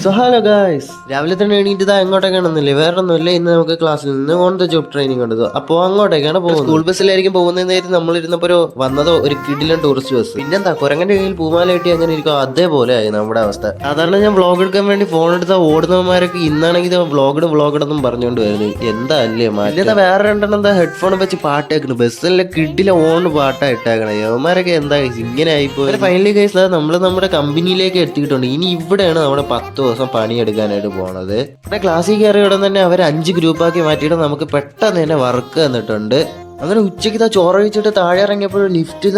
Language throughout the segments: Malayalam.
സോ ഹലോ ഗായ്സ്, രാവിലെ തന്നെ എണീറ്റ് എങ്ങോട്ടേക്കാണെന്നില്ലേ, വേറെ ഒന്നുമില്ല. ഇന്ന് നമുക്ക് ക്ലാസ്സിൽ നിന്ന് ഓൺ ദ ജോബ് ട്രെയിനിങ് ഉണ്ട്. അപ്പോൾ അങ്ങോട്ടേക്കാണ് പോകുന്നത്. സ്കൂൾ ബസ്സിലായിരിക്കും പോകുന്നതായിരുന്നു. നമ്മൾ ഇരുന്നപ്പോൾ വന്നതോ ഒരു കിടിലൻ ടൂറിസ്റ്റ് ബസ്. പിന്നെന്താ, കുരങ്ങന്റെ കയ്യിൽ പൂമാല കെട്ടി അങ്ങനെ ഇരിക്കും, അതേപോലെ ആയി നമ്മുടെ അവസ്ഥ. സാധാരണ ഞാൻ വ്ളോഗ് എടുക്കാൻ വേണ്ടി ഫോൺ എടുത്താൽ ഓടുന്നവന്മാരൊക്കെ ഇന്നാണെങ്കിൽ വ്ളോഗിടും പറഞ്ഞുകൊണ്ട് വരുന്നത്. എന്താ അല്ലേ മാറ്റം. വേറെ രണ്ടെണ്ണം എന്താ ഹെഡ്ഫോൺ വെച്ച് പാട്ട് കേൾക്കുന്നു. ബസ്സിലെ കിഡിലെ ഓൺ പാട്ടാ ഇട്ടേക്കണേ. യവന്മാരൊക്കെ എന്താ ഇങ്ങനെ ആയിപ്പോയി. ഫൈനലി ഗൈസ്, നമ്മൾ നമ്മുടെ കമ്പനിയിലേക്ക് എത്തിയിട്ടുണ്ട്. ഇനി ഇവിടെയാണ് നമ്മുടെ 10 ദിവസം പണിയെടുക്കാനായിട്ട് പോണത്. ഇവിടെ ക്ലാസ്സിൽ കയറിയ ഉടൻ തന്നെ അവർ 5 ഗ്രൂപ്പാക്കി മാറ്റിയിട്ട് നമുക്ക് പെട്ടെന്ന് തന്നെ വർക്ക് തന്നിട്ടുണ്ട്. അങ്ങനെ ഉച്ചയ്ക്ക് ചോറ് കഴിച്ചിട്ട് താഴെ ഇറങ്ങിയപ്പോഴും ലിഫ്റ്റ്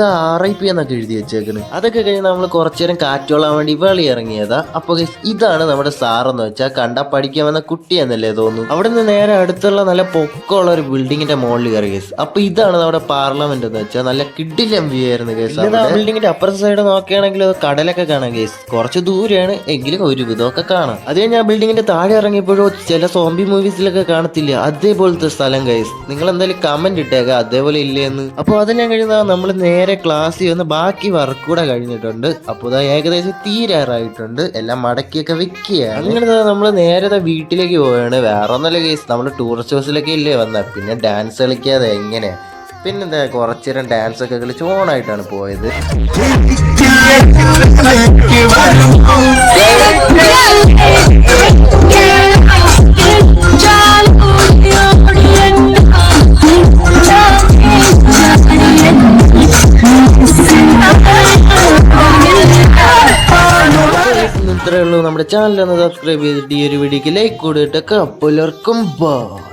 RIP എന്നൊക്കെ എഴുതി വെച്ചേക്കണ്. അതൊക്കെ കഴിഞ്ഞ് നമ്മൾ കുറച്ചു നേരം കാറ്റോളാൻ വേണ്ടി വെളി ഇറങ്ങിയതാ. അപ്പൊ ഇതാണ് നമ്മുടെ സാറെന്ന് വെച്ചാൽ കണ്ടാ പഠിക്കാൻ വന്ന കുട്ടി എന്നല്ലേ തോന്നുന്നു. അവിടെ നിന്ന് നേരെ അടുത്തുള്ള നല്ല പൊക്കമുള്ള ഒരു ബിൽഡിങ്ങിന്റെ മുകളിൽ കയറി കേസ്. അപ്പൊ ഇതാണ് നമ്മുടെ പാർലമെന്റ് എന്ന് വെച്ചാൽ നല്ല കിഡിലം വ്യൂ ആയിരുന്നു കേസ്. ബിൽഡിങ്ങിന്റെ അപ്പുറത്തെ സൈഡ് നോക്കുകയാണെങ്കിൽ കടലൊക്കെ കാണാം കേസ്. കുറച്ച് ദൂരെയാണ് എങ്കിലും ഒരു വിധമൊക്കെ കാണാം. അത് കഴിഞ്ഞ് ആ ബിൽഡിങ്ങിന്റെ താഴെ ഇറങ്ങിയപ്പോഴോ ചില സോംബി മൂവീസിലൊക്കെ കാണത്തില്ല, അതേപോലത്തെ സ്ഥലം കേസ്. നിങ്ങൾ എന്തായാലും കമന്റ് ഇട്ടേക്ക അതേപോലെ ഇല്ലേന്ന്. അപ്പോൾ അതെല്ലാം കഴിഞ്ഞാൽ നമ്മൾ നേരെ ക്ലാസ്സിൽ വന്ന് ബാക്കി വർക്ക് കൂടെ കഴിഞ്ഞിട്ടുണ്ട്. അപ്പോൾ ഏകദേശം തീരാറായിട്ടുണ്ട്. എല്ലാം മടക്കിയൊക്കെ വെക്കുകയാണ്. അങ്ങനെ നമ്മൾ നേരെ വീട്ടിലേക്ക് പോവുകയാണ്. വേറെ ഒന്നല്ല കേസ്, നമ്മൾ ടൂറിസ്റ്റ് ബസ്സിലൊക്കെ ഇല്ലേ വന്ന, പിന്നെ ഡാൻസ് കളിക്കാതെ എങ്ങനെ, പിന്നെന്താ കുറച്ചേരം ഡാൻസ് ഒക്കെ കളിച്ച് ഓണായിട്ടാണ് പോയത്. ഇത്രയേ ഉള്ളൂ. നമ്മുടെ ചാനൽ ഒന്ന് സബ്സ്ക്രൈബ് ചെയ്തിട്ട് ഈ ഒരു വീഡിയോക്ക് ലൈക്ക് കൊടുത്തിട്ടൊക്കെ. അപ്പോൾ എല്ലാവർക്കും ബൈ.